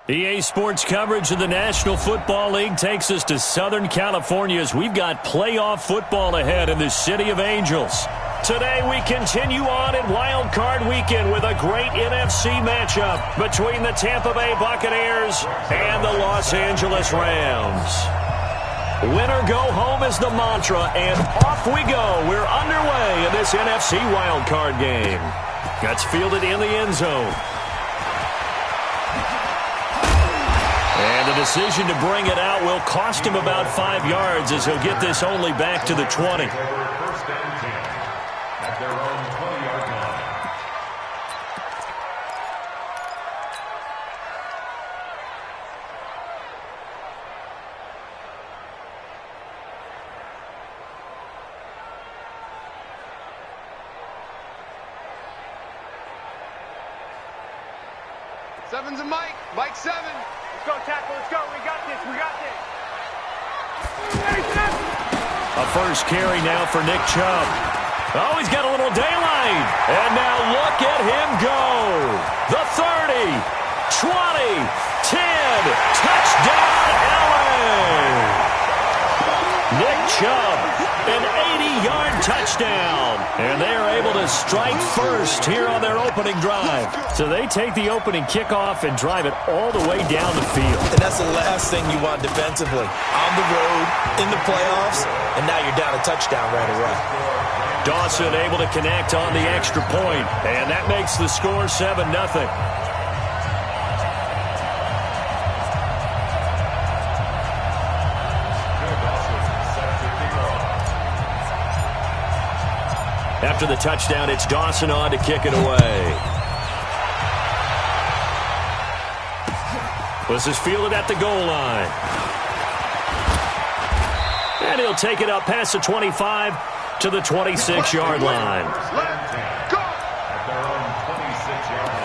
EA Sports coverage of the National Football League takes us to Southern California as we've got playoff football ahead in the City of Angels. Today we continue on in Wild Card Weekend with a great NFC matchup between the Tampa Bay Buccaneers and the Los Angeles Rams. Winner go home is the mantra, and off we go. We're underway in this NFC Wild Card game. That's fielded in the end zone. And the decision to bring it out will cost him about 5 yards as he'll get this only back to the 20. First down 10 at their own 20-yard line. Seven's a Mike. Mike 7. Let's go, tackle. Let's go. We got this. We got this. A first carry now for Nick Chubb. Oh, he's got a little daylight. And now look at him go. The 30, 20, 10. Touchdown, LA. Nick Chubb, an 80-yard touchdown. And they are able to strike first here on their opening drive. So they take the opening kickoff and drive it all the way down the field. And that's the last thing you want defensively. On the road, in the playoffs, and now you're down a touchdown right away. Dawson able to connect on the extra point, and that makes the score 7-0. After the touchdown, it's Dawson on to kick it away. This is fielded at the goal line. And he'll take it up past the 25 to the 26-yard line. At their own 26-yard line.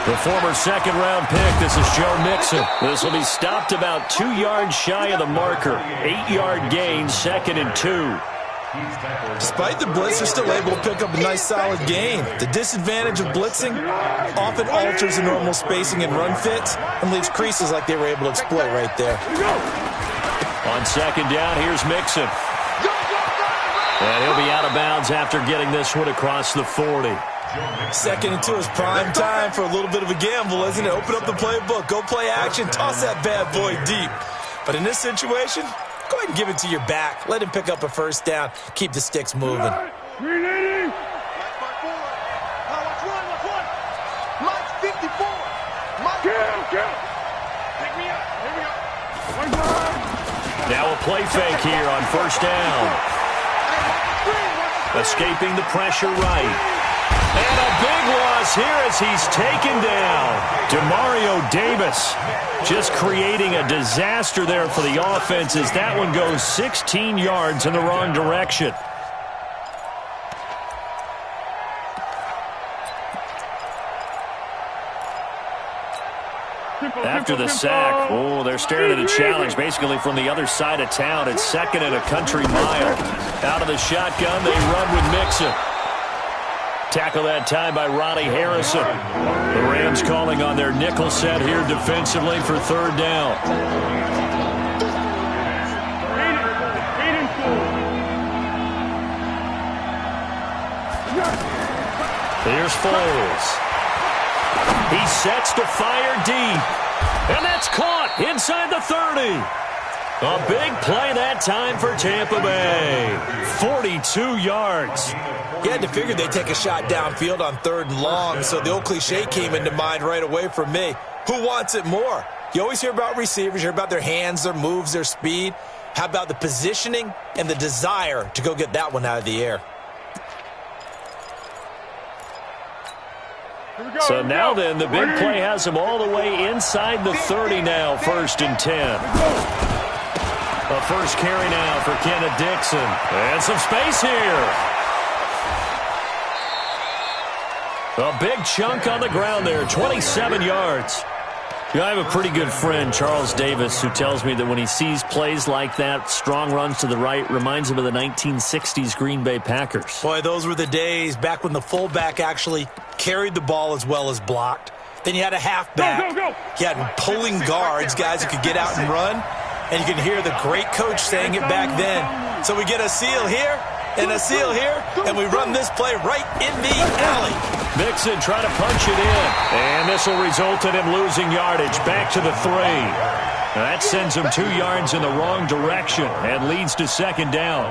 The former second-round pick, this is Joe Mixon. This will be stopped about 2 yards shy of the marker. 8-yard gain, 2nd and 2. Despite the blitz, they're still able to pick up a nice solid gain. The disadvantage of blitzing often alters the normal spacing and run fits and leaves creases like they were able to exploit right there. On second down, here's Mixon. And he'll be out of bounds after getting this one across the 40. 2nd and 2 is prime time for a little bit of a gamble, isn't it? Open up the playbook, go play action, toss that bad boy deep. But in this situation, go ahead and give it to your back. Let him pick up a first down. Keep the sticks moving. Mike's 54. Mike. Pick me up. Now a play fake here on first down. Escaping the pressure right. And a big loss here as he's taken down. Demario Davis just creating a disaster there for the offense as that one goes 16 yards in the wrong direction. After the sack, oh, they're staring at a challenge basically from the other side of town. It's 2nd and a country mile. Out of the shotgun, they run with Mixon. Tackle that time by Ronnie Harrison. The Rams calling on their nickel set here defensively for 3rd down. Here's Foles. He sets to fire deep. And that's caught inside the 30. A big play that time for Tampa Bay. 42 yards. You had to figure they'd take a shot downfield on 3rd and long, so the old cliche came into mind right away for me. Who wants it more? You always hear about receivers, you hear about their hands, their moves, their speed. How about the positioning and the desire to go get that one out of the air? So now then, the big play has them all the way inside the 30 now, 1st and 10. A first carry now for Kenneth Dixon. And some space here. A big chunk on the ground there, 27 yards. I have a pretty good friend, Charles Davis, who tells me that when he sees plays like that, strong runs to the right, reminds him of the 1960s Green Bay Packers. Boy, those were the days back when the fullback actually carried the ball as well as blocked. Then you had a halfback. You had pulling guards, guys who could get out and run. And you can hear the great coach saying it back then. So we get a seal here and a seal here, and we run this play right in the alley. Mixon trying to punch it in. And this will result in him losing yardage. Back to the 3. That sends him 2 yards in the wrong direction and leads to 2nd down.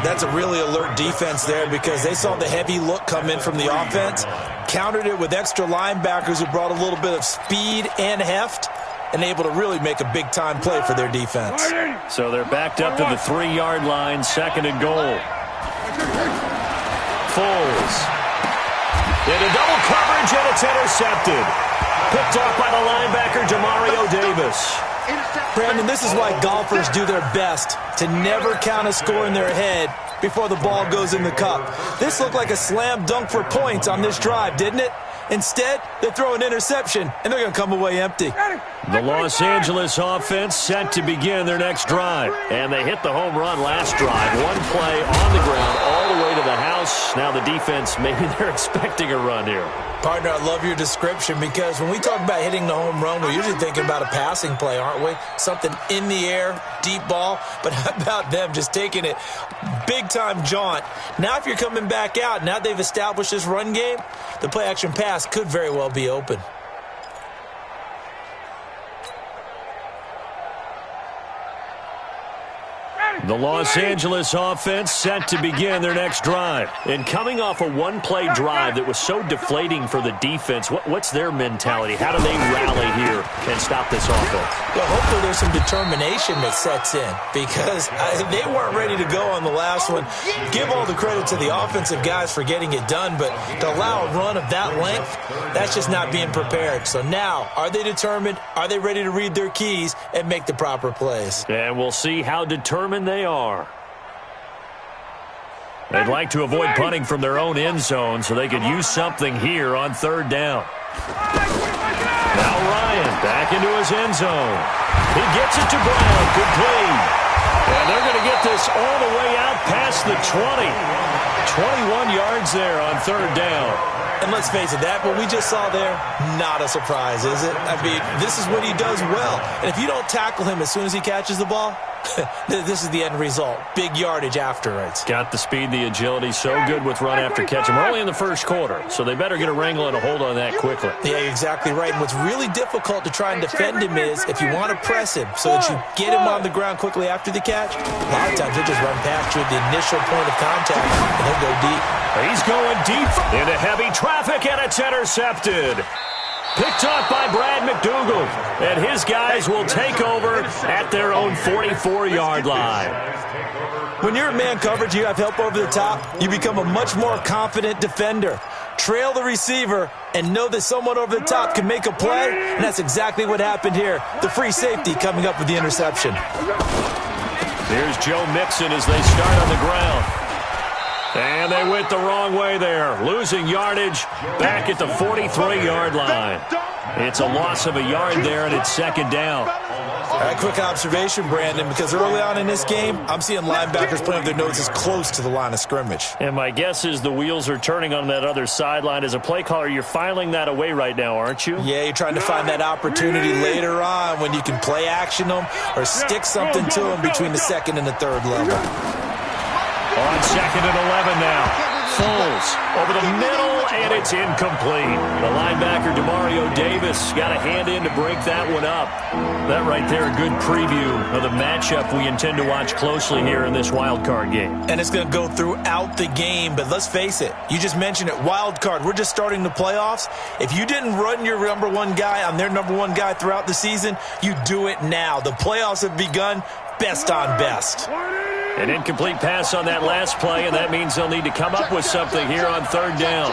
That's a really alert defense there because they saw the heavy look come in from the offense, countered it with extra linebackers who brought a little bit of speed and heft, and able to really make a big-time play for their defense. So they're backed up to the 3-yard line, 2nd and goal. Foles. Into double coverage, and it's intercepted. Picked off by the linebacker, Demario Davis. Brandon, this is why golfers do their best to never count a score in their head before the ball goes in the cup. This looked like a slam dunk for points on this drive, didn't it? Instead, they throw an interception, and they're going to come away empty. The Los Angeles offense set to begin their next drive. And they hit the home run last drive. One play on the ground all the way to the house. Now the defense, maybe they're expecting a run here. Partner, I love your description because when we talk about hitting the home run, we're usually thinking about a passing play, aren't we? Something in the air, deep ball. But how about them just taking it big-time jaunt? Now if you're coming back out, now they've established this run game, the play-action pass could very well be open. The Los Angeles offense set to begin their next drive. And coming off a one-play drive that was so deflating for the defense, what's their mentality? How do they rally here and stop this offense? Well, hopefully there's some determination that sets in because they weren't ready to go on the last one. Give all the credit to the offensive guys for getting it done, but to allow a run of that length, that's just not being prepared. So now, are they determined? Are they ready to read their keys and make the proper plays? And we'll see how determined they are. They'd like to avoid punting from their own end zone so they could use something here on 3rd down. Now Ryan back into his end zone. He gets it to Brown. Complete. And they're going to get this all the way out past the 20. 21 yards there on 3rd down. And let's face it, that what we just saw there, not a surprise, is it? I mean, this is what he does well. And if you don't tackle him as soon as he catches the ball, this is the end result. Big yardage afterwards. Got the speed, the agility, so good with run after catch. We're only in the first quarter, so they better get a wrangle and a hold on that quickly. Yeah, exactly right. And what's really difficult to try and defend him is if you want to press him so that you get him on the ground quickly after the catch, a lot of times he'll just run past you at the initial point of contact, and he'll go deep. He's going deep into heavy traffic, and it's intercepted. Picked off by Brad McDougal, and his guys will take over at their own 44-yard line. When you're in man coverage, you have help over the top, you become a much more confident defender. Trail the receiver and know that someone over the top can make a play, and that's exactly what happened here. The free safety coming up with the interception. Here's Joe Mixon as they start on the ground. And they went the wrong way there, losing yardage back at the 43-yard line. It's a loss of a yard there, and it's 2nd down. All right, quick observation, Brandon, because early on in this game, I'm seeing linebackers putting their noses close to the line of scrimmage. And my guess is the wheels are turning on that other sideline. As a play caller, you're filing that away right now, aren't you? Yeah, you're trying to find that opportunity later on when you can play action them or stick something to them between the 2nd and the 3rd level. On 2nd and 11 now. Foles over the middle, and it's incomplete. The linebacker, Demario Davis, got a hand in to break that one up. That right there, a good preview of the matchup we intend to watch closely here in this wild card game. And it's going to go throughout the game, but let's face it. You just mentioned it, wild card. We're just starting the playoffs. If you didn't run your number one guy on their number one guy throughout the season, you do it now. The playoffs have begun, best on best. An incomplete pass on that last play, and that means they'll need to come up with something here on 3rd down.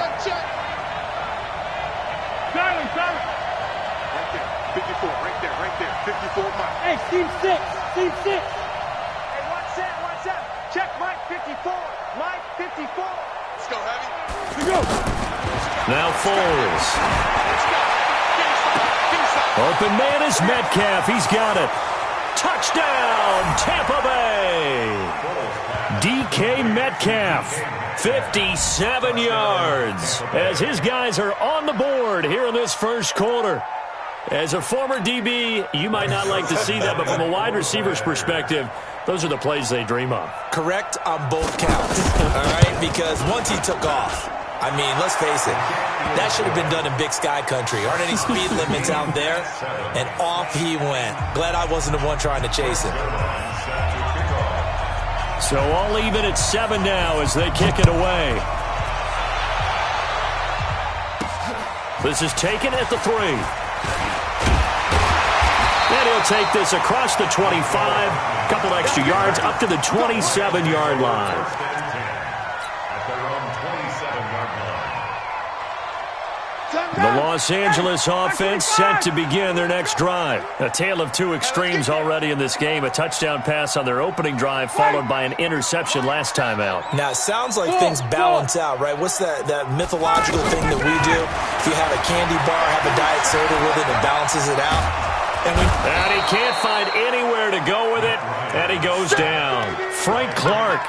Team 6. Team 6. Hey, one set. Check Mike 54. Mike 54. Let's go, heavy. Let's go. Now Foles. Open man is Metcalf. He's got it. Touchdown, Tampa Bay. DK Metcalf, 57 yards, as his guys are on the board here in this first quarter. As a former DB, you might not like to see that, but from a wide receiver's perspective, those are the plays they dream of. Correct on both counts, all right? Because once he took off, I mean, let's face it, that should have been done in Big Sky Country. Aren't any speed limits out there? And off he went. Glad I wasn't the one trying to chase him. So all even at 7 now as they kick it away. This is taken at the 3. And he'll take this across the 25. Couple extra yards up to the 27-yard line. The Los Angeles offense set to begin their next drive. A tale of two extremes already in this game. A touchdown pass on their opening drive followed by an interception last time out. Now, it sounds like things balance out, right? What's that mythological thing that we do? If you have a candy bar, have a diet soda with it, it balances it out. And he can't find anywhere to go with it, and he goes down. Frank Clark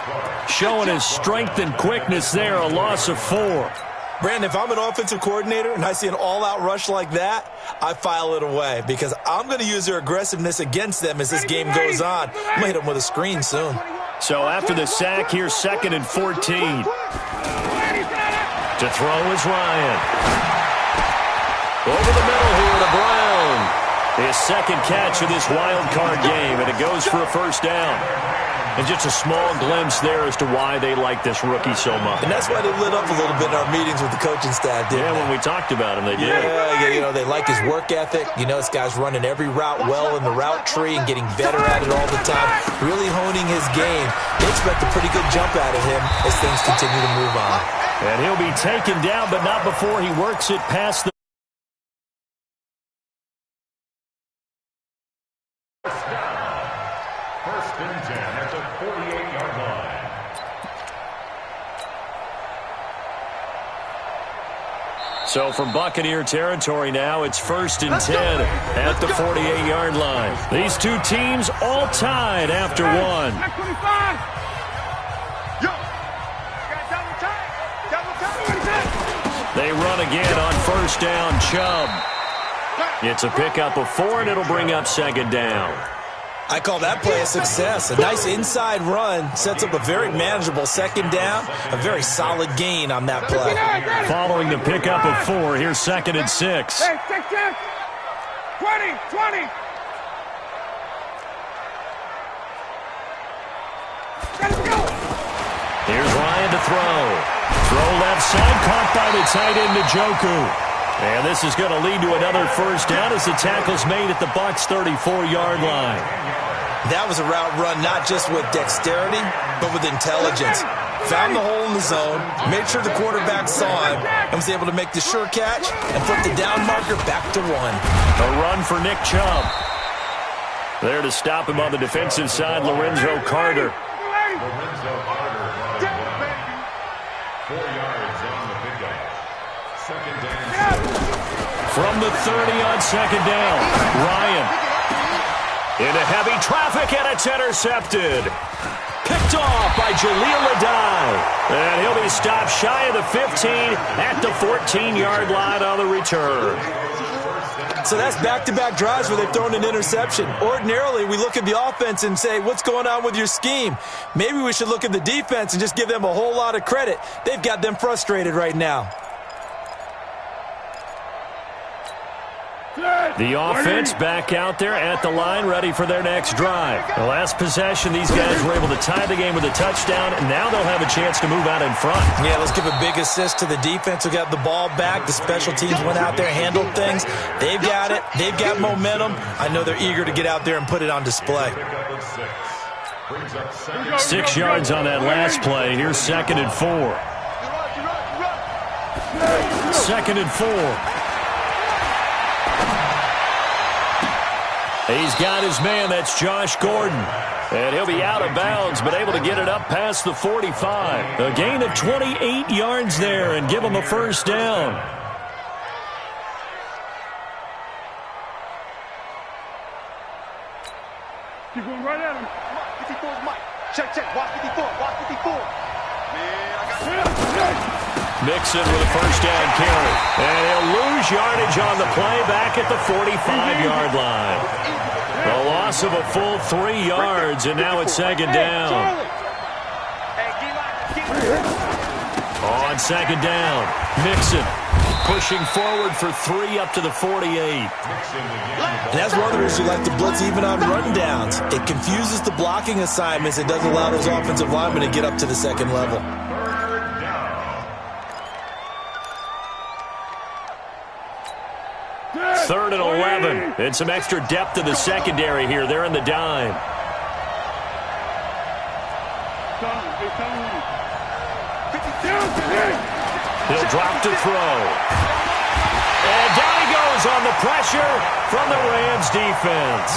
showing his strength and quickness there, a loss of 4. Brandon, if I'm an offensive coordinator and I see an all-out rush like that, I file it away because I'm going to use their aggressiveness against them as this game goes on. I'm going to hit them with a screen soon. So after the sack, here's 2nd and 14. To throw is Ryan. Over the middle here to Brown. His second catch of this wild card game, and it goes for a first down. And just a small glimpse there as to why they like this rookie so much. And that's why they lit up a little bit in our meetings with the coaching staff, didn't they? When we talked about him, they did. Yeah, you know, they like his work ethic. You know, this guy's running every route well in the route tree and getting better at it all the time, really honing his game. They expect a pretty good jump out of him as things continue to move on. And he'll be taken down, but not before he works it past the... First and 10 at the 48-yard line. So from Buccaneer territory now, it's 1st and 10 at the 48-yard line. These two teams all tied after one. They run again on first down, Chubb. It's a pickup of 4, and it'll bring up 2nd down. I call that play a success. A nice inside run sets up a very manageable 2nd down. A very solid gain on that play. Following the pickup of 4, here's 2nd and 6. Hey, take 10. 20. Let's go. Here's Ryan to throw. Throw left side, caught by the tight end Njoku. And this is going to lead to another first down as the tackle's made at the Bucs' 34-yard line. That was a route run not just with dexterity, but with intelligence. Found the hole in the zone, made sure the quarterback saw him, and was able to make the sure catch and put the down marker back to 1. A run for Nick Chubb. There to stop him on the defensive side, Lorenzo Carter. Lorenzo Carter, 4 yards on the pickup. 2nd down. From the 30 on 2nd down, Ryan into heavy traffic, and it's intercepted. Picked off by Jaleel Adai. And he'll be stopped shy of the 15 at the 14-yard line on the return. So that's back-to-back drives where they've thrown an interception. Ordinarily, we look at the offense and say, what's going on with your scheme? Maybe we should look at the defense and just give them a whole lot of credit. They've got them frustrated right now. The offense back out there at the line, ready for their next drive. The last possession, these guys were able to tie the game with a touchdown, and now they'll have a chance to move out in front. Yeah, let's give a big assist to the defense who got the ball back. The special teams went out there, handled things. They've got it. They've got momentum. I know they're eager to get out there and put it on display. 6 yards on that last play. Here's 2nd and 4. 2nd and 4. He's got his man. That's Josh Gordon. And he'll be out of bounds, but able to get it up past the 45. A gain of 28 yards there and give him a first down. Keep going right at him. 54 is Mike. Check, check. Watch 54. Watch 54. Man, I got Mixon with a first down carry. And he'll lose yardage on the play back at the 45-yard line. A loss of a full 3 yards, and now it's second down. On second down, Mixon pushing forward for 3 up to the 48. And that's one of the reasons you like the blitz even on rundowns. It confuses the blocking assignments. It doesn't allow those offensive linemen to get up to the second level. Third and 11. And some extra depth in the secondary here. They're in the dime. He'll drop to throw. And down he goes on the pressure from the Rams defense.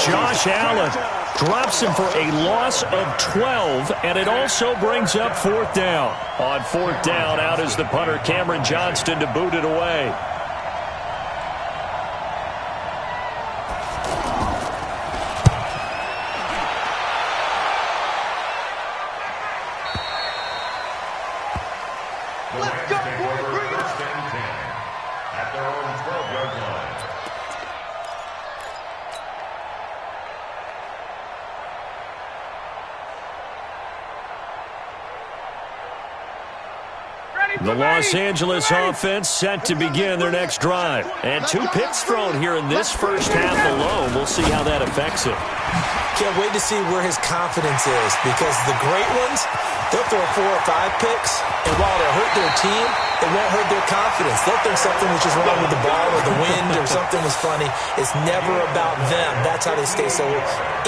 Josh Allen drops him for a loss of 12, and it also brings up fourth down. On fourth down, out is the punter, Cameron Johnston, to boot it away. The Los Angeles offense set to begin their next drive. And 2 picks thrown here in this first half alone. We'll see how that affects it. Can't wait to see where his confidence is, because the great ones, they'll throw 4 or 5 picks, and while they'll hurt their team, it won't hurt their confidence. They'll think something was just wrong with the ball or the wind or something was funny. It's never about them. That's how they stay so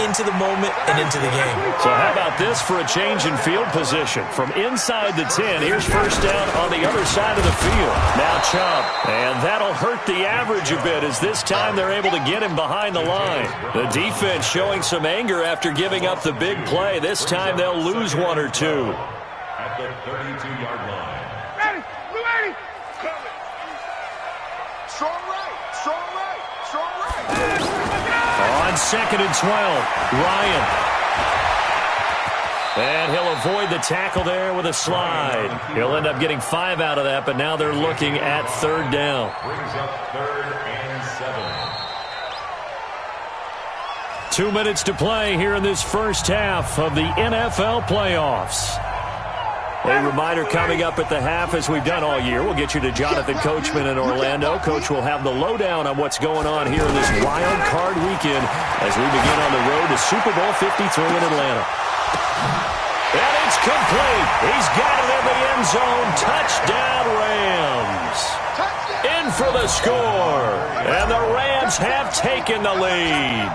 into the moment and into the game. So how about this for a change in field position? From inside the 10, here's first down on the other side of the field. Now Chubb. And that'll hurt the average a bit, as this time they're able to get him behind the line. The defense showing some anger after giving up the big play. This time they'll lose 1 or 2. At the 32-yard line. Ready, ready. strong right, strong right, strong right. On second and 12, Ryan. And he'll avoid the tackle there with a slide. He'll end up getting 5 out of that, but now they're looking at third down. Brings up 3rd and 7. 2 minutes to play here in this first half of the NFL playoffs. A reminder coming up at the half, as we've done all year. We'll get you to Jonathan Coachman in Orlando. Coach will have the lowdown on what's going on here in this wild card weekend as we begin on the road to Super Bowl 53 in Atlanta. And it's complete. He's got it in the end zone. Touchdown, Rams. In for the score. And the Rams have taken the lead.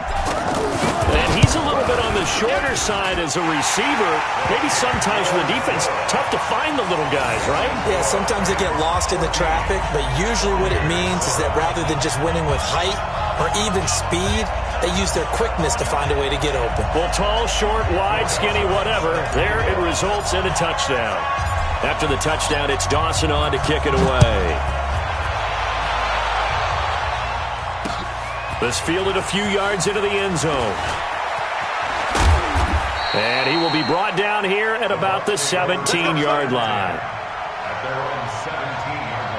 And he's a little bit on the shorter side as a receiver. Maybe sometimes for the defense, tough to find the little guys, right? Yeah, sometimes they get lost in the traffic, but usually what it means is that rather than just winning with height or even speed, they use their quickness to find a way to get open. Well, tall, short, wide, skinny, whatever, there it results in a touchdown. After the touchdown, it's Dawson on to kick it away. This fielded a few yards into the end zone. And he will be brought down here at about the 17-yard line. At their own 17-yard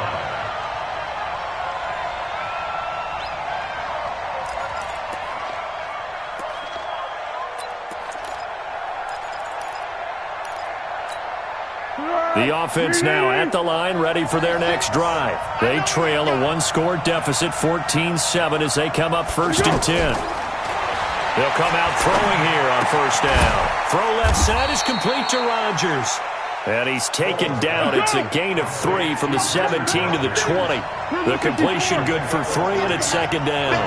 line. The offense now at the line, ready for their next drive. They trail a one-score deficit, 14-7, as they come up 1st and 10. They'll come out throwing here on 1st down. Throw left side is complete to Rodgers. And he's taken down. It's a gain of 3 from the 17 to the 20. The completion good for 3, and it's 2nd down.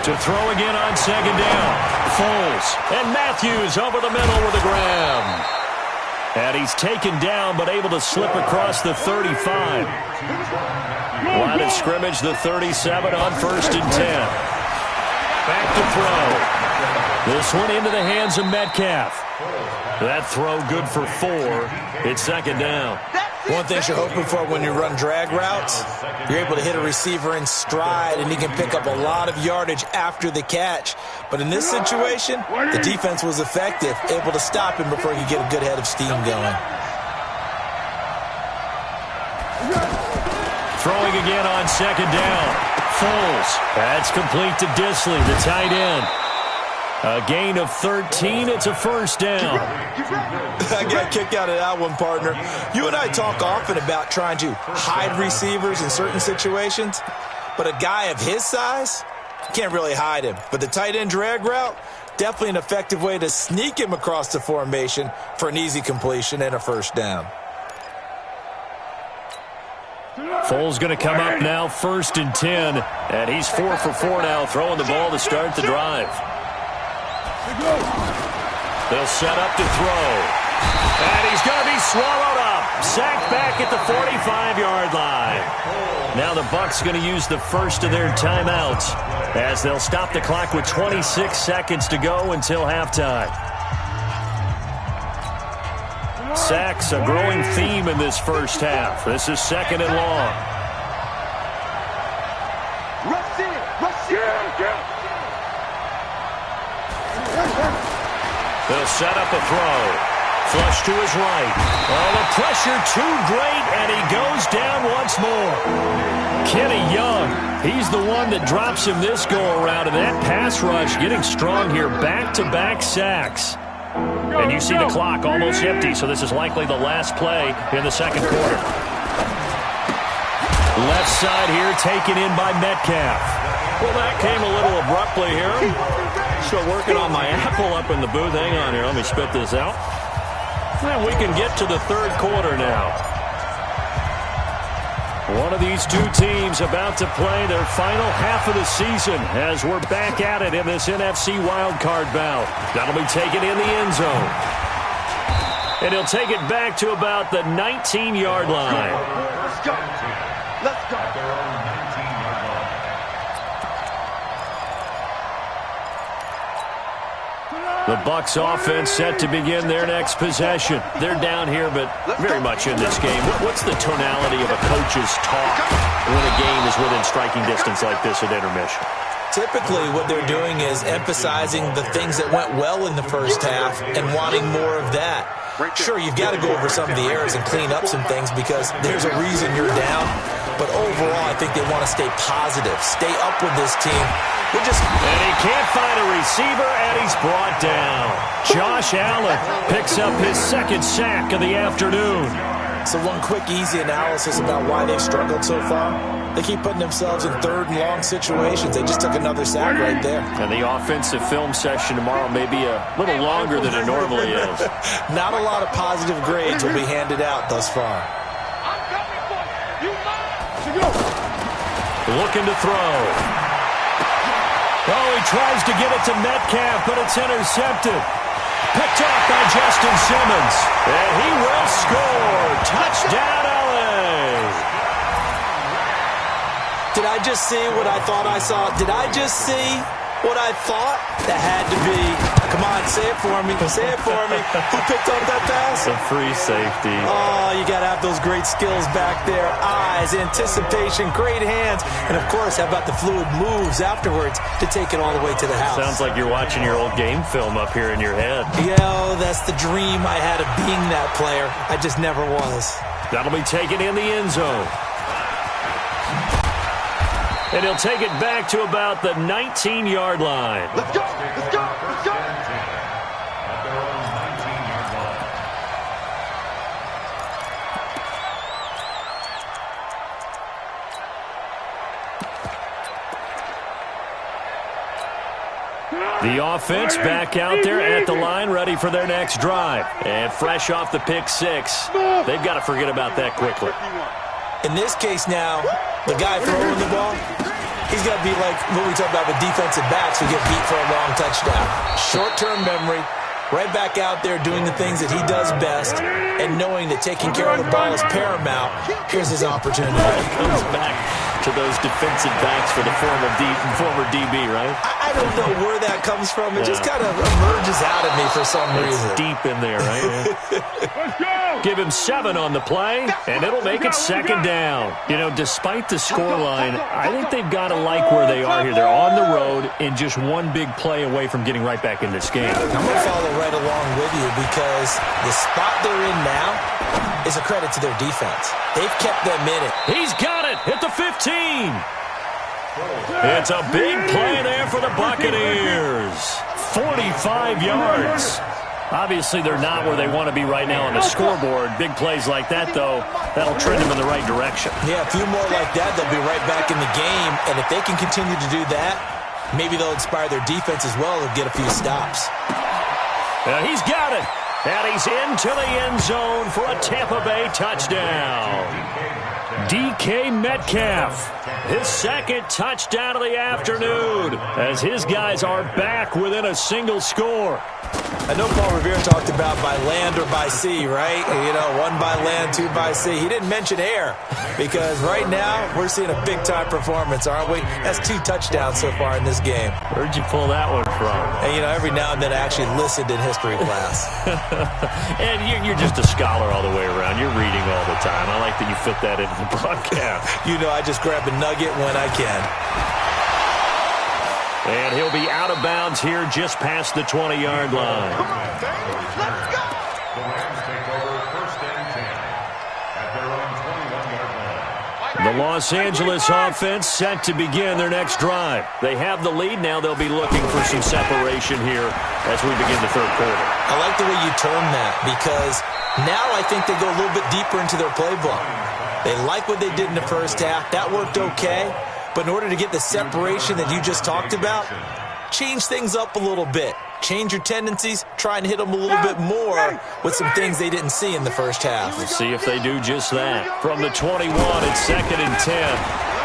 To throw again on 2nd down. Foles and Matthews over the middle with a grab. And he's taken down, but able to slip across the 35. Line of scrimmage, the 37 on 1st and 10. back to throw. This one into the hands of Metcalf. That throw good for 4. It's second down. One thing you're hoping for when you run drag routes, you're able to hit a receiver in stride, and he can pick up a lot of yardage after the catch. But in this situation, the defense was effective, able to stop him before he could get a good head of steam going. Throwing again on second down. Foles. That's complete to Disley, the tight end. A gain of 13. It's a first down. I got kicked out of that one, partner. You and I talk often about trying to hide receivers in certain situations, but a guy of his size, can't really hide him. But the tight end drag route, definitely an effective way to sneak him across the formation for an easy completion and a first down. Foles going to come up now, 1st and 10, and he's 4 for 4 now, throwing the ball to start the drive. They'll set up to throw. And he's going to be swallowed up. Sacked back at the 45-yard line. Now the Bucs going to use the first of their timeouts as they'll stop the clock with 26 seconds to go until halftime. Sacks, a growing theme in this first half. This is 2nd and long. Rush in. Rush in. They'll set up a throw. Flush to his right. Oh, the pressure too great, and he goes down once more. Kenny Young, he's the one that drops him this go-around, and that pass rush getting strong here. Back-to-back sacks. And you see the clock almost empty, so this is likely the last play in the second quarter. Left side here taken in by Metcalf. Well, that came a little abruptly here. Still working on my apple up in the booth. Hang on here. Let me spit this out. And we can get to the third quarter now. One of these two teams about to play their final half of the season as we're back at it in this NFC wildcard bout. That'll be taken in the end zone. And he'll take it back to about the 19-yard line. Let's go. Let's go. The Bucs offense set to begin their next possession. They're down here, but very much in this game. What's the tonality of a coach's talk when a game is within striking distance like this at intermission? Typically, what they're doing is emphasizing the things that went well in the first half and wanting more of that. Sure, you've got to go over some of the errors and clean up some things because there's a reason you're down. But overall, I think they want to stay positive, stay up with this team. And he can't find a receiver, and he's brought down. Josh Allen picks up his second sack of the afternoon. So one quick, easy analysis about why they've struggled so far. They keep putting themselves in 3rd and long situations. They just took another sack right there. And the offensive film session tomorrow may be a little longer than it normally is. Not a lot of positive grades will be handed out thus far. I'm coming for you. You Looking to throw. Oh, he tries to get it to Metcalf, but it's intercepted. Picked off by Justin Simmons. And he will score. Touchdown, LA. Did I just see what I thought I saw? Did I just see what I thought? That had to be. Come on, say it for me. Say it for me. Who picked up that pass? A free safety. Oh, you got to have those great skills back there. Eyes, anticipation, great hands. And, of course, how about the fluid moves afterwards to take it all the way to the house? Sounds like you're watching your old game film up here in your head. Yo, that's the dream I had of being that player. I just never was. That'll be taken in the end zone. And he'll take it back to about the 19-yard line. Let's go. Let's go. Let's go. The offense back out there at the line, ready for their next drive. And fresh off the pick 6, they've got to forget about that quickly. In this case now, the guy throwing the ball, he's got to be like what we talk about with defensive backs who get beat for a long touchdown. Short-term memory, right back out there doing the things that he does best, and knowing that taking care of the ball is paramount. Here's his opportunity. Comes back to to those defensive backs for the former DB, right? I don't know where that comes from. It just kind of emerges out of me for some reason. It's deep in there, right? Let's go! Give him 7 on the play, and it'll make it second down. You know, despite the scoreline, I think they've got to like where they are here. They're on the road and just one big play away from getting right back in this game. I'm going to follow right along with you because the spot they're in now is a credit to their defense. They've kept them in it. He's got it at the 15. It's a big play there for the Buccaneers. 45 yards. Obviously, they're not where they want to be right now on the scoreboard. Big plays like that, though, that'll trend them in the right direction. Yeah, a few more like that, they'll be right back in the game. And if they can continue to do that, maybe they'll inspire their defense as well and get a few stops. He's got it. And he's into the end zone for a Tampa Bay touchdown. DK Metcalf, his second touchdown of the afternoon, as his guys are back within a single score. I know Paul Revere talked about by land or by sea, right? You know, 1 by land, 2 by sea. He didn't mention air because right now we're seeing a big-time performance, aren't we? That's 2 touchdowns so far in this game. Where'd you pull that one from? And, you know, every now and then I actually listened in history class. And you're just a scholar all the way around. You're reading all the time. I like that you fit that into the broadcast. You know, I just grab a nugget when I can. And he'll be out of bounds here just past the 20-yard line. The Rams take over 1st and 10 at their own 21-yard line. The Los Angeles offense set to begin their next drive. They have the lead. Now they'll be looking for some separation here as we begin the third quarter. I like the way you term that because now I think they go a little bit deeper into their playbook. They like what they did in the first half. That worked okay. But in order to get the separation that you just talked about, change things up a little bit. Change your tendencies. Try and hit them a little bit more with some things they didn't see in the first half. We'll see if they do just that. From the 21, it's 2nd and 10.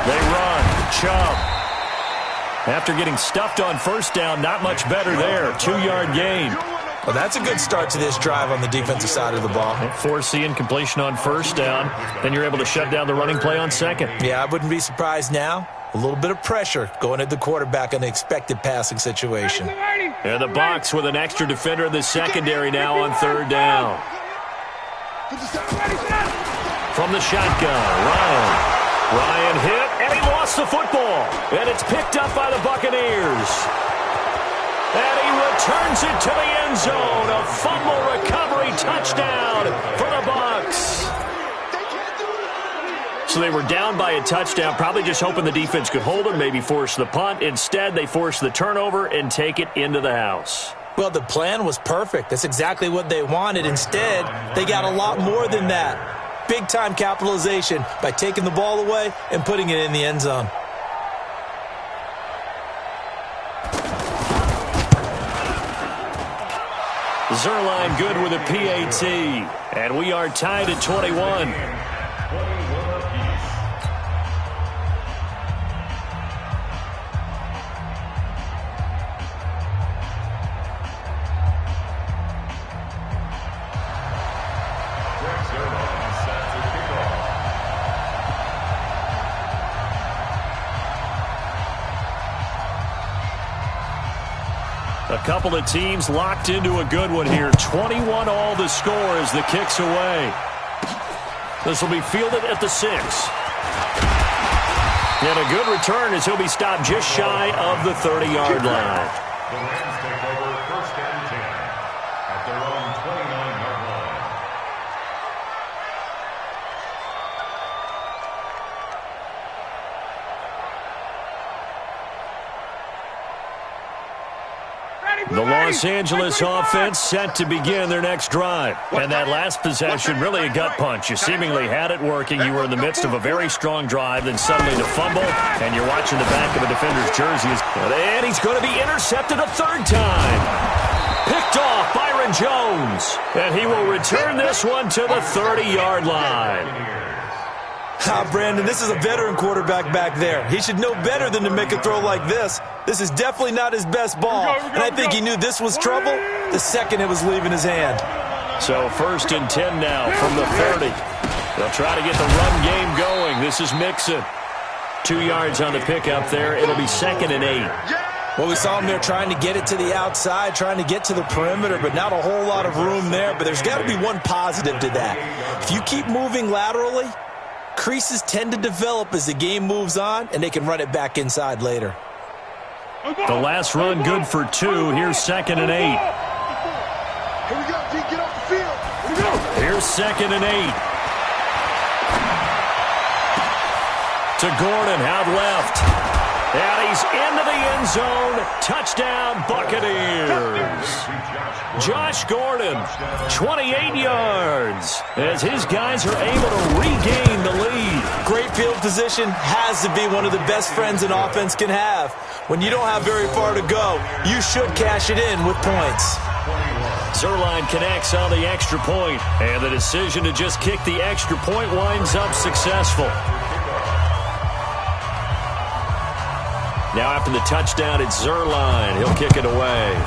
They run. Chubb. After getting stuffed on first down, not much better there. 2-yard gain. Well, that's a good start to this drive on the defensive side of the ball. Force the incompletion on first down. Then you're able to shut down the running play on second. Yeah, I wouldn't be surprised now. A little bit of pressure going at the quarterback on the expected passing situation. And the Bucs with an extra defender in the secondary now on 3rd down. From the shotgun, Ryan hit, and he lost the football. And it's picked up by the Buccaneers. And he returns it to the end zone. A fumble recovery touchdown for the Bucs. So they were down by a touchdown, probably just hoping the defense could hold them, maybe force the punt. Instead, they force the turnover and take it into the house. Well, the plan was perfect. That's exactly what they wanted. Instead, they got a lot more than that. Big-time capitalization by taking the ball away and putting it in the end zone. Zerline good with a PAT. And we are tied at 21. A couple of teams locked into a good one here. 21 all the score as the kick's away. This will be fielded at the 6. And a good return as he'll be stopped just shy of the 30-yard line. The Rams take over 1st and 10 at their own 29-yard line. The Los Angeles offense set to begin their next drive. And that last possession, really a gut punch. You seemingly had it working. You were in the midst of a very strong drive, then suddenly the fumble, and you're watching the back of a defender's jersey. And he's going to be intercepted a 3rd time. Picked off Byron Jones. And he will return this one to the 30-yard line. Brandon, this is a veteran quarterback back there. He should know better than to make a throw like this. This is definitely not his best ball. And I think he knew this was trouble the second it was leaving his hand. So 1st and 10 now from the 30. They'll try to get the run game going. This is Mixon. 2 yards on the pickup there. It'll be 2nd and 8. Well, we saw him there trying to get it to the outside, trying to get to the perimeter, but not a whole lot of room there. But there's got to be one positive to that. If you keep moving laterally, creases tend to develop as the game moves on, and they can run it back inside later. The last run good for 2. Here's 2nd and 8. Here we go, D. Get off the field. Here we go. Here's 2nd and 8. To Gordon, out left. And he's into the end zone. Touchdown, Buccaneers. Josh Gordon, 28 yards, as his guys are able to regain the lead. Great field position has to be one of the best friends an offense can have. When you don't have very far to go, you should cash it in with points. Zerline connects on the extra point, and the decision to just kick the extra point winds up successful. Now after the touchdown, it's Zerline. He'll kick it away.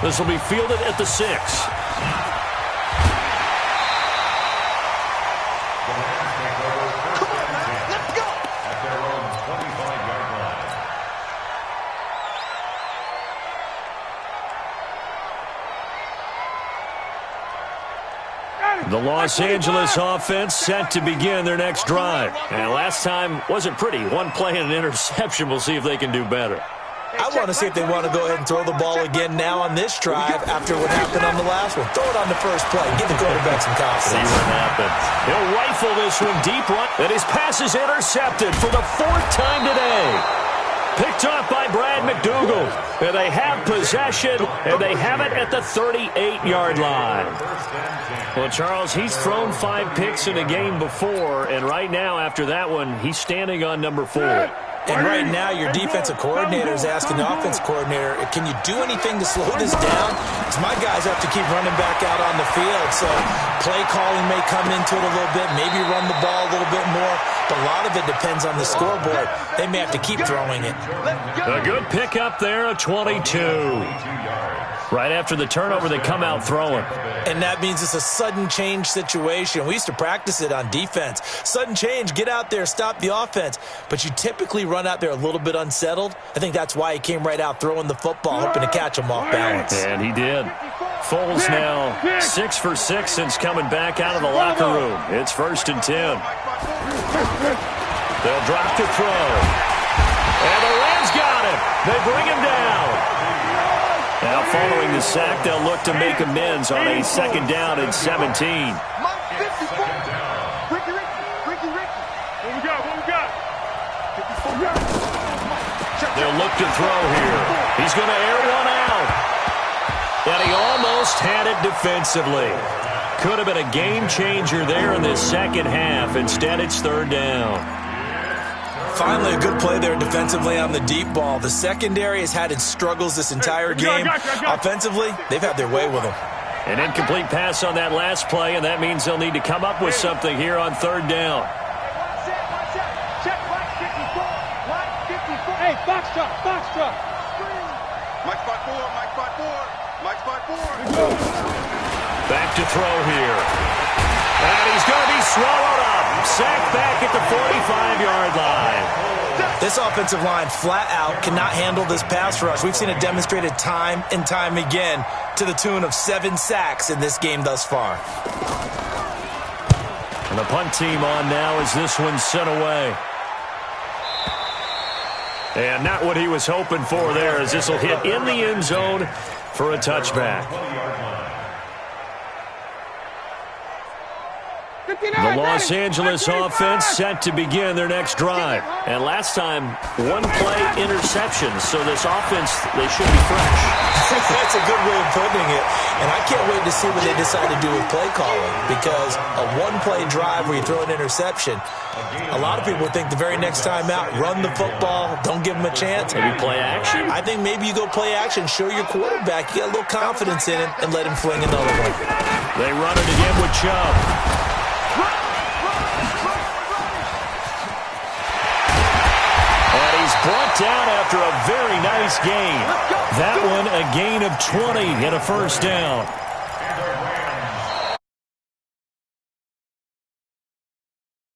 This will be fielded at the 6. The Los Angeles offense set to begin their next drive. And last time wasn't pretty. One play and an interception. We'll see if they can do better. I want to see if they want to go ahead and throw the ball again now on this drive after what happened on the last one. Throw it on the first play. Give the quarterback some confidence. See what happens. He'll rifle this one deep right. And his pass is intercepted for the 4th time today. Picked off by Brad McDougal. And they have possession, and they have it at the 38-yard line. Well, Charles, he's thrown 5 picks in a game before, and right now, after that one, he's standing on number 4. And right now, your defensive coordinator is asking the offensive coordinator, can you do anything to slow this down? Because my guys have to keep running back out on the field. So play calling may come into it a little bit, maybe run the ball a little bit more. But a lot of it depends on the scoreboard. They may have to keep throwing it. A good pickup there, a 22. Right after the turnover, they come out throwing. And that means it's a sudden change situation. We used to practice it on defense. Sudden change, get out there, stop the offense. But you typically run out there a little bit unsettled. I think that's why he came right out throwing the football, hoping to catch him off balance. And he did. Foles now 6 for 6 since coming back out of the locker room. It's 1st and 10. They'll drop to throw. And the Rams got him. They bring him down. Now following the sack, they'll look to make amends on a 2nd down and 17. They'll look to throw here. He's going to air one out. And he almost had it defensively. Could have been a game changer there in this second half. Instead, it's 3rd down. Finally, a good play there defensively on the deep ball. The secondary has had its struggles this entire game. Offensively, they've had their way with them. An incomplete pass on that last play, and that means they'll need to come up with something here on 3rd down. Check Mike 54. Mike 54. Hey, box truck, box truck. Mike spot 4, Mike spot 4, Mike spot 4. Back to throw here. And he's going to be swallowed up. Sacked back at the 45-yard line. This offensive line flat out cannot handle this pass rush. We've seen it demonstrated time and time again to the tune of 7 sacks in this game thus far. And the punt team on now as this one's sent away. And not what he was hoping for there, as this will hit in the end zone for a touchback. The Los Angeles offense set to begin their next drive. And last time, 1-play interception. So this offense, they should be fresh. That's a good way of putting it. And I can't wait to see what they decide to do with play calling. Because a 1-play drive where you throw an interception, a lot of people think the very next time out, run the football, don't give them a chance. Maybe play action? I think maybe you go play action, show your quarterback, you get a little confidence in it, and let him fling another one. They run it again with Chubb. Brought down after a very nice game. That one a gain of 20 and a 1st down.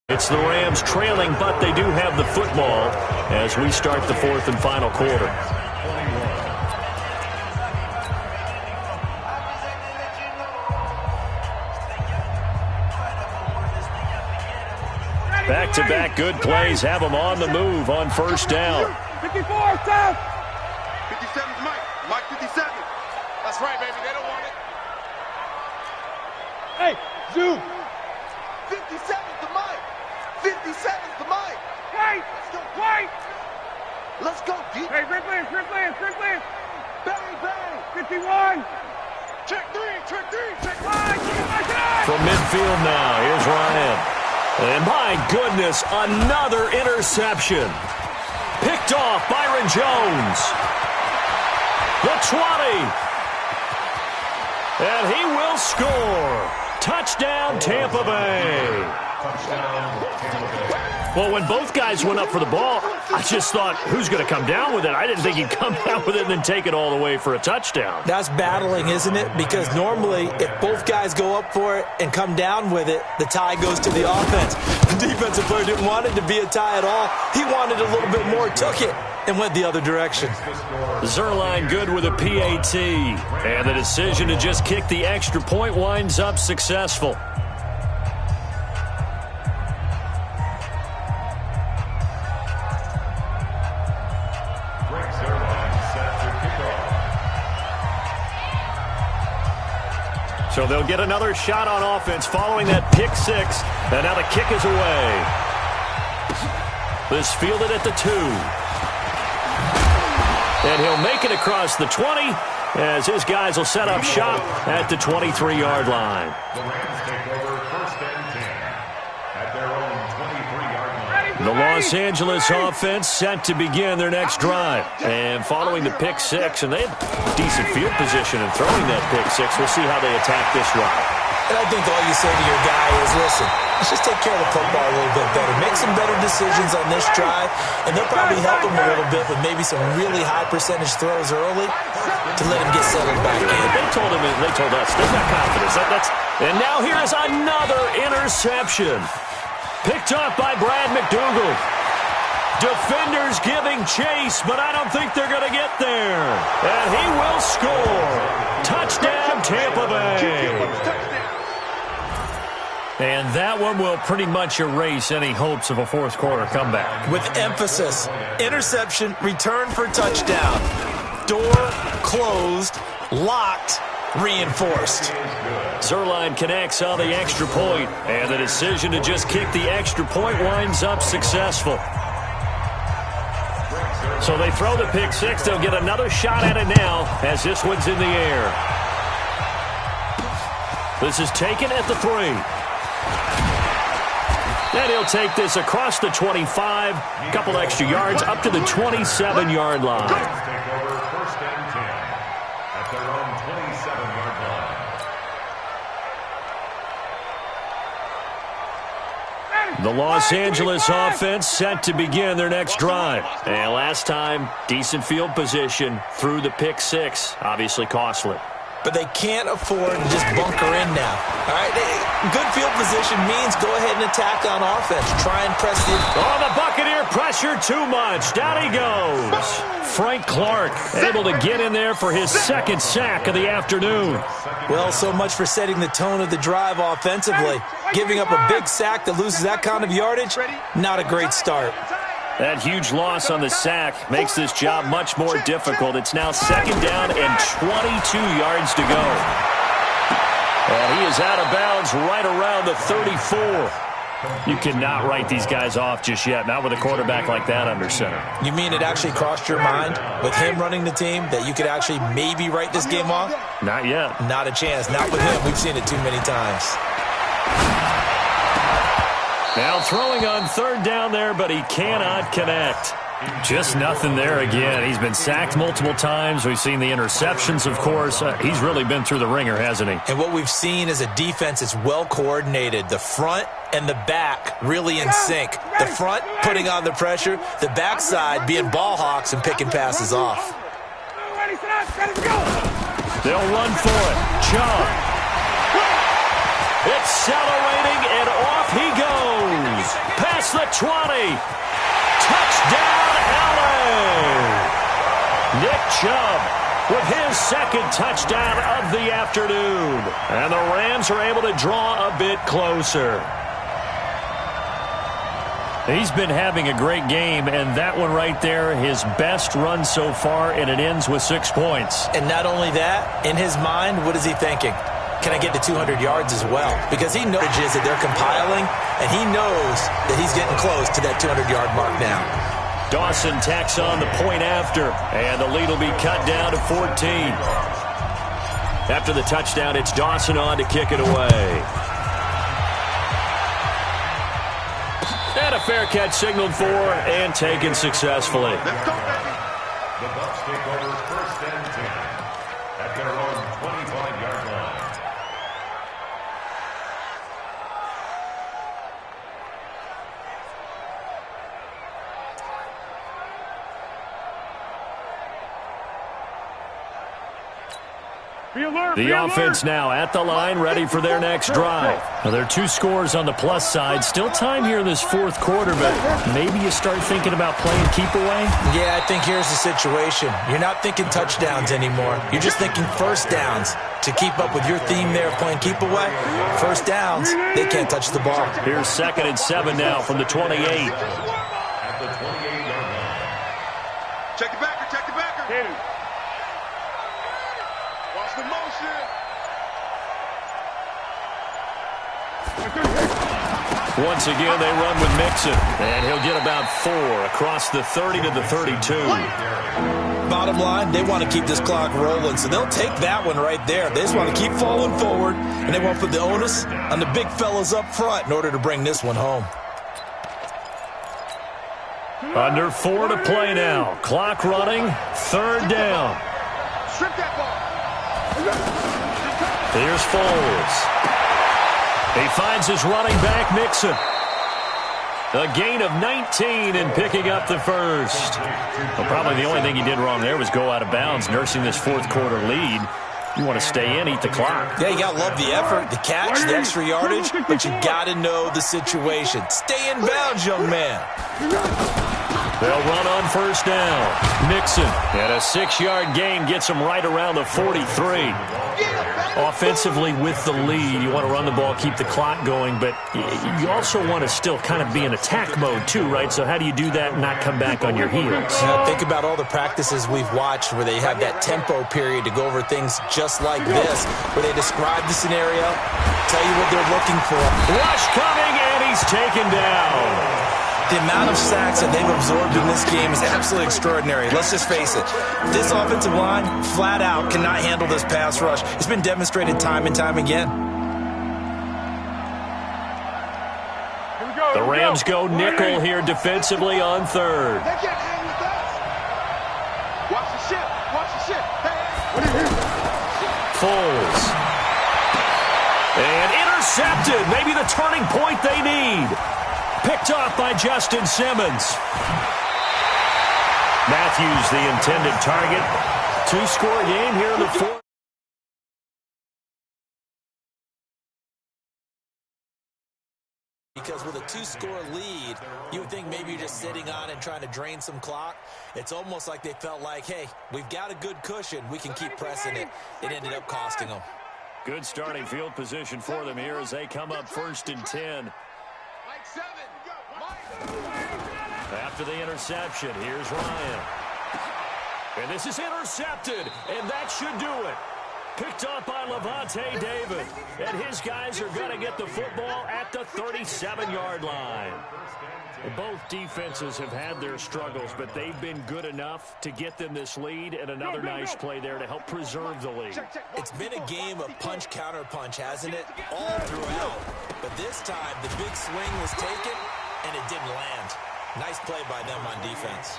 It's the Rams trailing, but they do have the football as we start the fourth and final quarter. Back-to-back good plays have them on the move on first down. 54, Seth! 57's Mike. Mike 57. That's right, baby. They don't want it. Hey, Zoo! 57's the Mike. 57's the Mike. Wait! Let's go. Wait! Let's go, D. Hey, Rick Lance! Bang, bang. 51! Check three. Check Line! From midfield now, here's Ryan. And my goodness, another interception. Picked off Byron Jones. The 20. And he will score. Touchdown, Tampa Bay. Well, when both guys went up for the ball, I just thought, who's going to come down with it? I didn't think he'd come down with it and then take it all the way for a touchdown. That's battling, isn't it? Because normally, if both guys go up for it and come down with it, the tie goes to the offense. The defensive player didn't want it to be a tie at all. He wanted a little bit more, took it, and went the other direction. Zerline good with a PAT. And the decision to just kick the extra point winds up successful. So they'll get another shot on offense following that pick six. And now the kick is away. This fielded at the 2. And he'll make it across the 20 as his guys will set up shop at the 23-yard line. The Rams take over first and 10 at their own 23-yard line. The Los Angeles offense set to begin their next drive. And following the pick six, and they have decent field position in throwing that pick six. We'll see how they attack this drive. And I think all you say to your guy is, listen, let's just take care of the football a little bit better. Make some better decisions on this drive, and they'll probably help him a little bit with maybe some really high percentage throws early to let him get settled back in. They told him, they told us, they've got confidence. And now here's another interception. Picked up by Brad McDougal. Defenders giving chase, but I don't think they're going to get there. And he will score. Touchdown, Tampa Bay. And that one will pretty much erase any hopes of a fourth quarter comeback. With emphasis, interception, return for touchdown. Door closed, locked, reinforced. Zerline connects on the extra point, and the decision to just kick the extra point winds up successful. So they throw the pick six. They'll get another shot at it now as this one's in the air. This is taken at the 3. And he'll take this across the 25, a couple extra yards, up to the 27-yard line. Take over first and 10 at their own 27-yard line. The Los Angeles offense set to begin their next drive. And last time, decent field position through the pick six. Obviously costly. But they can't afford to just bunker in now. All right, good field position means go ahead and attack on offense. Try and press the... Oh, the Buccaneer pressure too much. Down he goes. Frank Clark able to get in there for his second sack of the afternoon. Well, so much for setting the tone of the drive offensively. Giving up a big sack that loses that kind of yardage, not a great start. That huge loss on the sack makes this job much more difficult. It's now second down and 22 yards to go. And he is out of bounds right around the 34. You cannot write these guys off just yet, not with a quarterback like that under center. You mean it actually crossed your mind with him running the team that you could actually maybe write this game off? Not yet. Not a chance. Not with him. We've seen it too many times. Now throwing on third down there, but he cannot connect. Just nothing there again. He's been sacked multiple times. We've seen the interceptions, of course. He's really been through the ringer, hasn't he? And what we've seen is a defense that's well coordinated. The front and the back really in sync. The front putting on the pressure. The backside being ball hawks and picking passes off. They'll run for it. Chubb. Accelerating, and off he goes. Past the 20. Touchdown, LA. Nick Chubb with his second touchdown of the afternoon. And the Rams are able to draw a bit closer. He's been having a great game, and that one right there, his best run so far, and it ends with 6 points. And not only that, in his mind, what is he thinking? Can I get to 200 yards as well? Because he knows that they're compiling, and he knows that he's getting close to that 200-yard mark now. Dawson tacks on the point after, and the lead will be cut down to 14. After the touchdown, it's Dawson on to kick it away. And a fair catch signaled for and taken successfully. Let's go, baby. The Bucs take over 1st and 10 at their own 25-yard line. The offense now at the line, ready for their next drive. Now, there are 2 scores on the plus side. Still time here in this 4th quarter, but maybe you start thinking about playing keep away? Yeah, I think here's the situation. You're not thinking touchdowns anymore. You're just thinking first downs. To keep up with your theme there of playing keep away, first downs, they can't touch the ball. Here's 2nd and 7 now from the 28. At the 28-yard line. Check the backer, check the backer. Hit him. Watch the motion. Once again, they run with Mixon, and he'll get about 4 across the 30 to the 32. Bottom line, they want to keep this clock rolling, so they'll take that one right there. They just want to keep falling forward, and they want to put the onus on the big fellas up front in order to bring this one home. Under 4 to play now. Clock running, 3rd down. Strip that ball. Here's Foles. He finds his running back, Mixon. A gain of 19 and picking up the first. Well, probably the only thing he did wrong there was go out of bounds, nursing this 4th quarter lead. You want to stay in, eat the clock. Yeah, you got to love the effort, the catch, the extra yardage, but you got to know the situation. Stay in bounds, young man. They'll run on 1st down. Mixon, and a 6-yard gain gets him right around the 43. Offensively with the lead, you want to run the ball, keep the clock going, but you also want to still kind of be in attack mode too, right? So how do you do that and not come back on your heels? Think about all the practices we've watched where they have that tempo period to go over things just like this, where they describe the scenario, tell you what they're looking for. Rush coming, and he's taken down. The amount of sacks that they've absorbed in this game is absolutely extraordinary. Let's just face it. This offensive line, flat out, cannot handle this pass rush. It's been demonstrated time and time again. The Rams go nickel here defensively on 3rd. They can't hang with us. Watch the ship. Watch the ship. Hey. Foles. And intercepted. Maybe the turning point they need. Picked off by Justin Simmons. Matthews, the intended target. 2-score game here in the 4th. Because with a 2-score lead, you would think maybe you're just sitting on and trying to drain some clock. It's almost like they felt like, hey, we've got a good cushion. We can keep pressing it. It ended up costing them. Good starting field position for them here as they come up 1st and 10. After the interception, here's Ryan. And this is intercepted, and that should do it. Picked up by Levante David. And his guys are going to get the football at the 37-yard line. Both defenses have had their struggles, but they've been good enough to get them this lead, and another nice play there to help preserve the lead. It's been a game of punch-counter-punch, hasn't it? All throughout. But this time, the big swing was taken, and it didn't land. Nice play by them on defense.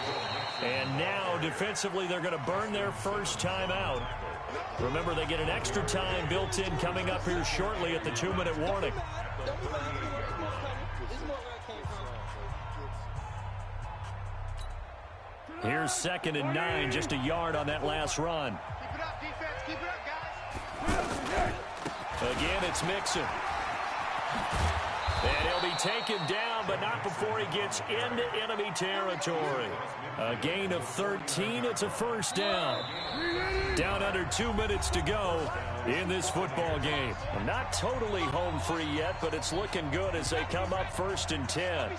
And now, defensively, they're going to burn their first time out. Remember, they get an extra time built in coming up here shortly at the 2-minute warning. Here's 2nd and 9, just a yard on that last run. Keep it up, defense. Keep it up, guys. Again, it's Mixon. And he'll be taken down, but not before he gets into enemy territory. A gain of 13. It's a first down. Down under 2 minutes to go in this football game. Not totally home free yet, but it's looking good as they come up 1st and 10.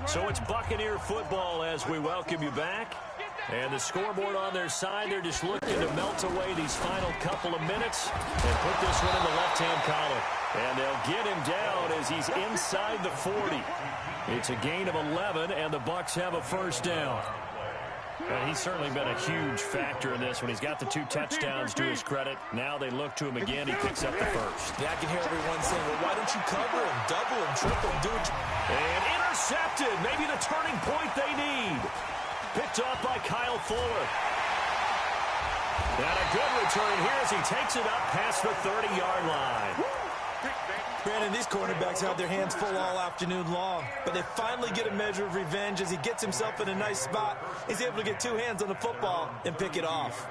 So it's Buccaneer football as we welcome you back. And the scoreboard on their side, they're just looking to melt away these final couple of minutes and put this one in the left-hand column. And they'll get him down as he's inside the 40. It's a gain of 11, and the Bucs have a first down. He's certainly been a huge factor in this when he's got the 2 touchdowns to his credit. Now they look to him again. He picks up the first. Yeah, I can hear everyone saying, well, why don't you cover him, double him, triple him, do it. And intercepted. Maybe the turning point they need. Picked off by Kyle Fuller. And a good return here as he takes it up past the 30-yard line. Brandon, these cornerbacks have their hands full all afternoon long, but they finally get a measure of revenge as he gets himself in a nice spot. He's able to get 2 hands on the football and pick it off.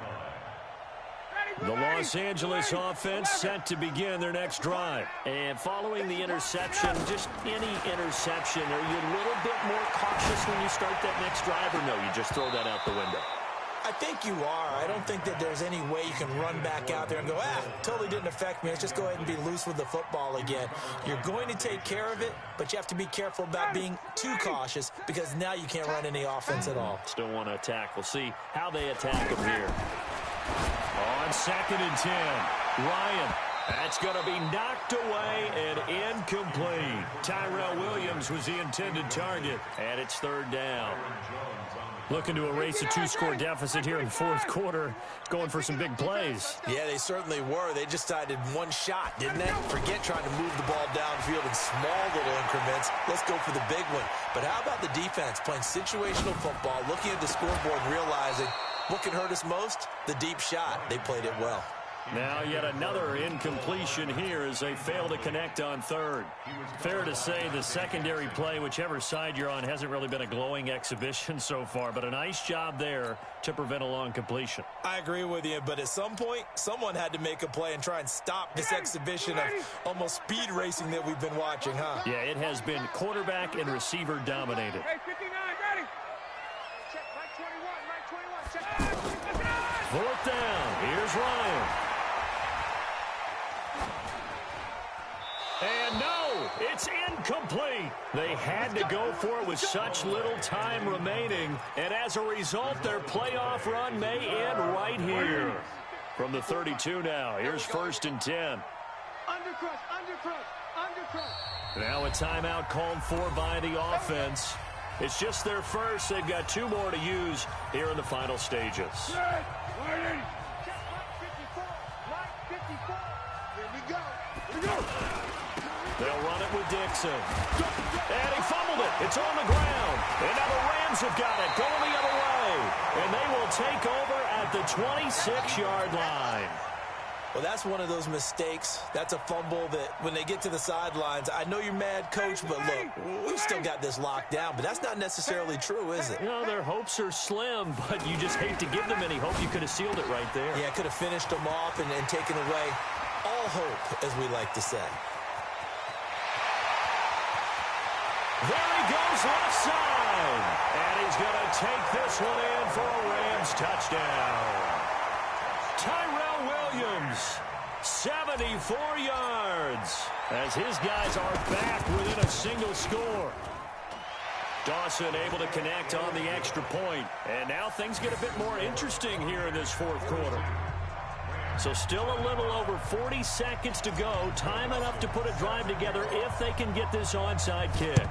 The Los Angeles offense set to begin their next drive. And following the interception, just any interception, are you a little bit more cautious when you start that next drive, or no, you just throw that out the window? I think you are. I don't think that there's any way you can run back out there and go, totally didn't affect me. Let's just go ahead and be loose with the football again. You're going to take care of it, but you have to be careful about being too cautious because now you can't run any offense at all. Still want to attack. We'll see how they attack him here. On 2nd and 10, Ryan. That's going to be knocked away and incomplete. Tyrell Williams was the intended target, and it's 3rd down. Looking to erase a 2-score deficit here in the 4th quarter, going for some big plays. Yeah, they certainly were. They just decided one shot, didn't they? Forget trying to move the ball downfield in small little increments. Let's go for the big one. But how about the defense playing situational football, looking at the scoreboard and realizing what can hurt us most? The deep shot. They played it well. Now yet another incompletion here as they fail to connect on 3rd. Fair to say the secondary play, whichever side you're on, hasn't really been a glowing exhibition so far, but a nice job there to prevent a long completion. I agree with you, but at some point, someone had to make a play and try and stop this exhibition of almost speed racing that we've been watching, huh? Yeah, it has been quarterback and receiver dominated. Hey, 59, ready? Check, Mike 21, check. 4th down, here's Ryan. And no, it's incomplete. They had to go for it with such little time remaining. And as a result, their playoff run may end right here. From the 32 now, here's 1st and 10. Undercrush, undercrush, undercrush. Now a timeout called for by the offense. It's just their first. They've got 2 more to use here in the final stages. Check, Mike 54, Mike 54. Here we go, here we go. They'll run it with Dixon. And he fumbled it. It's on the ground. And now the Rams have got it going the other way. And they will take over at the 26-yard line. Well, that's one of those mistakes. That's a fumble that when they get to the sidelines, I know you're mad, Coach, but look, we've still got this locked down. But that's not necessarily true, is it? You know, their hopes are slim, but you just hate to give them any hope. You could have sealed it right there. Yeah, could have finished them off and taken away all hope, as we like to say. There he goes left side. And he's going to take this one in for a Rams touchdown. Tyrell Williams, 74 yards, as his guys are back within a single score. Dawson able to connect on the extra point. And now things get a bit more interesting here in this 4th quarter. So still a little over 40 seconds to go. Time enough to put a drive together if they can get this onside kick.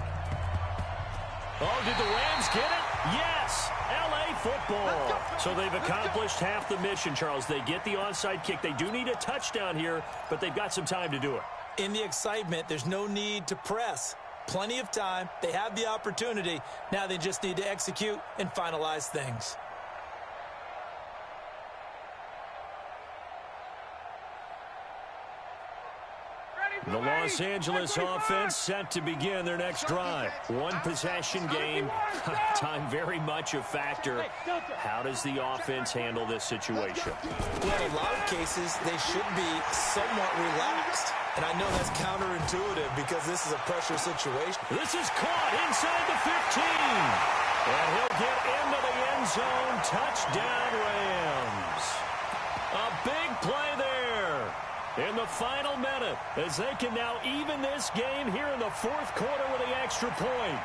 Oh, did the Rams get it? Yes! L.A. football. So they've accomplished half the mission, Charles. They get the onside kick. They do need a touchdown here, but they've got some time to do it. In the excitement, there's no need to press. Plenty of time. They have the opportunity. Now they just need to execute and finalize things. The Los Angeles offense set to begin their next drive. One possession game. Time very much a factor. How does the offense handle this situation? Well, in a lot of cases, they should be somewhat relaxed. And I know that's counterintuitive because this is a pressure situation. This is caught inside the 15. And he'll get into the end zone. Touchdown, Rams. A big play there in the final minute as they can now even this game here in the fourth quarter with the extra point.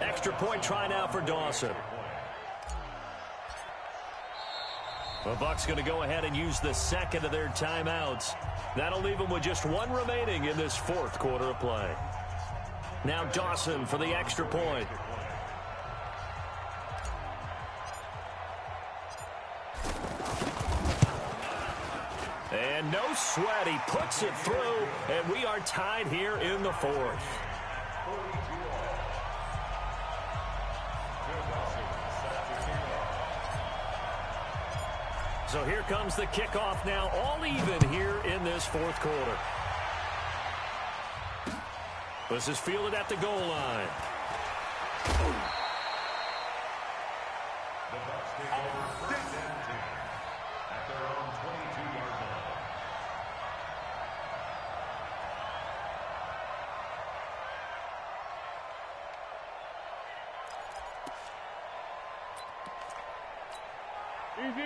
Extra point try now for Dawson. The Bucs going to go ahead and use the second of their timeouts. That'll leave them with just one remaining in this fourth quarter of play. Now Dawson for the extra point. And no sweat, he puts it through, and we are tied here in the fourth. So here comes the kickoff now, all even here in this fourth quarter. This is fielded at the goal line. The Bucs take over first and 10 at their own 22-yard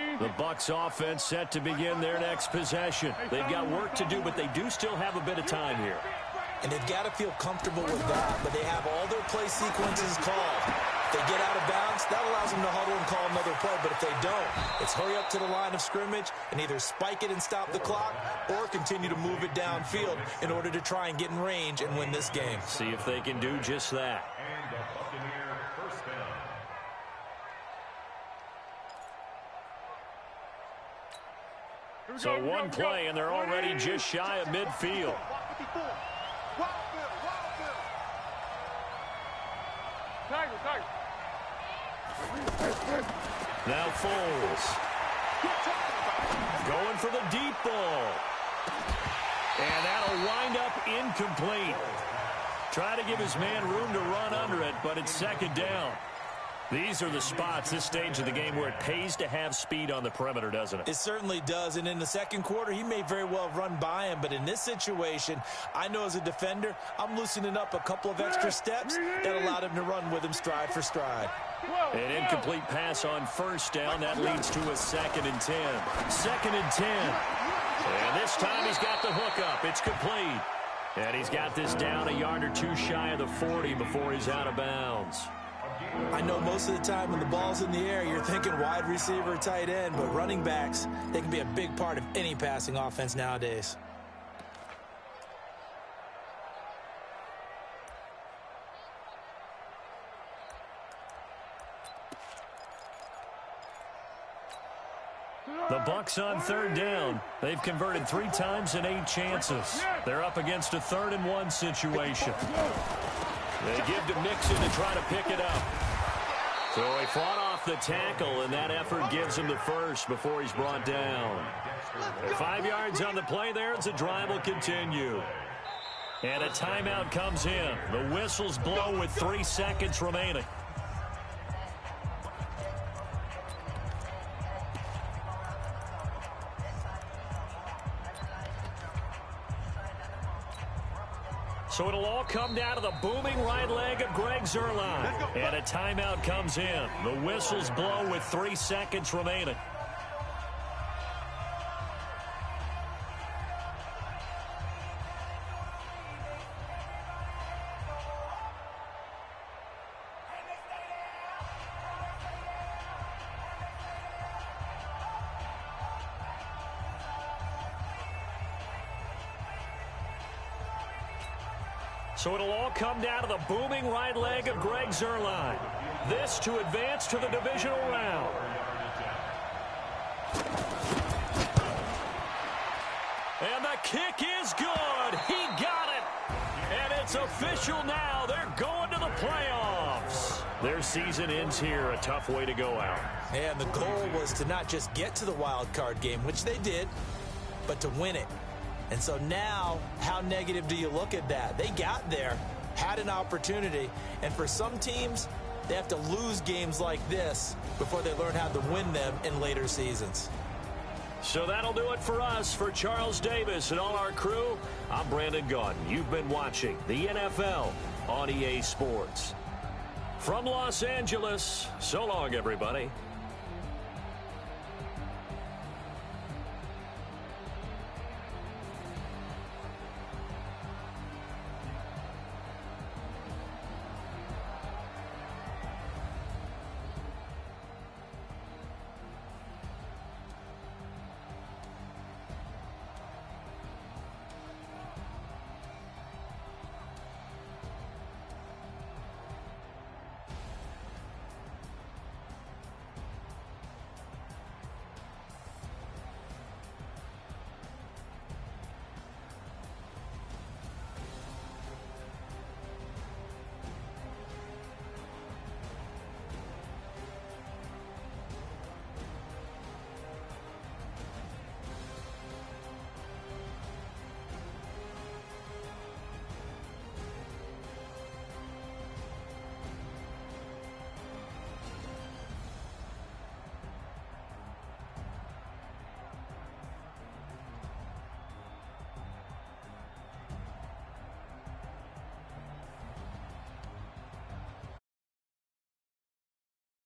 line. The Bucs offense set to begin their next possession. They've got work to do, but they do still have a bit of time here. And they've got to feel comfortable with that, but they have all their play sequences called. If they get out of bounds, that allows them to huddle and call another play, but if they don't, it's hurry up to the line of scrimmage and either spike it and stop the clock or continue to move it downfield in order to try and get in range and win this game. See if they can do just that. And a Buccaneer first down. So one play, and they're already just shy of midfield. Now Foles. Going for the deep ball. And that'll wind up incomplete. Try to give his man room to run under it, but it's second down. These are the spots, this stage of the game, where it pays to have speed on the perimeter, doesn't it? It certainly does, and in the second quarter, he may very well run by him, but in this situation, I know as a defender, I'm loosening up a couple of extra steps that allowed him to run with him stride for stride. An incomplete pass on first down. That leads to a 2nd and 10. 2nd and 10. And this time he's got the hook up. It's complete. And he's got this down a yard or two shy of the 40 before he's out of bounds. I know most of the time when the ball's in the air, you're thinking wide receiver, tight end, but running backs, they can be a big part of any passing offense nowadays. The Bucs on third down. They've converted 3 times in 8 chances. They're up against a 3rd and 1 situation. They give to Mixon to try to pick it up. So he fought off the tackle, and that effort gives him the first before he's brought down. 5 yards on the play there as the drive will continue. And a timeout comes in. The whistles blow with 3 seconds remaining. So it'll all come down to the booming right leg of Greg Zuerlein. And a timeout comes in. The whistles blow with 3 seconds remaining. So it'll all come down to the booming right leg of Greg Zuerlein. This to advance to the divisional round. And the kick is good. He got it. And it's official now. They're going to the playoffs. Their season ends here, a tough way to go out. And the goal was to not just get to the wild card game, which they did, but to win it. And so now, how negative do you look at that? They got there, had an opportunity, and for some teams, they have to lose games like this before they learn how to win them in later seasons. So that'll do it for us. For Charles Davis and all our crew, I'm Brandon Gaudin. You've been watching the NFL on EA Sports. From Los Angeles, so long, everybody.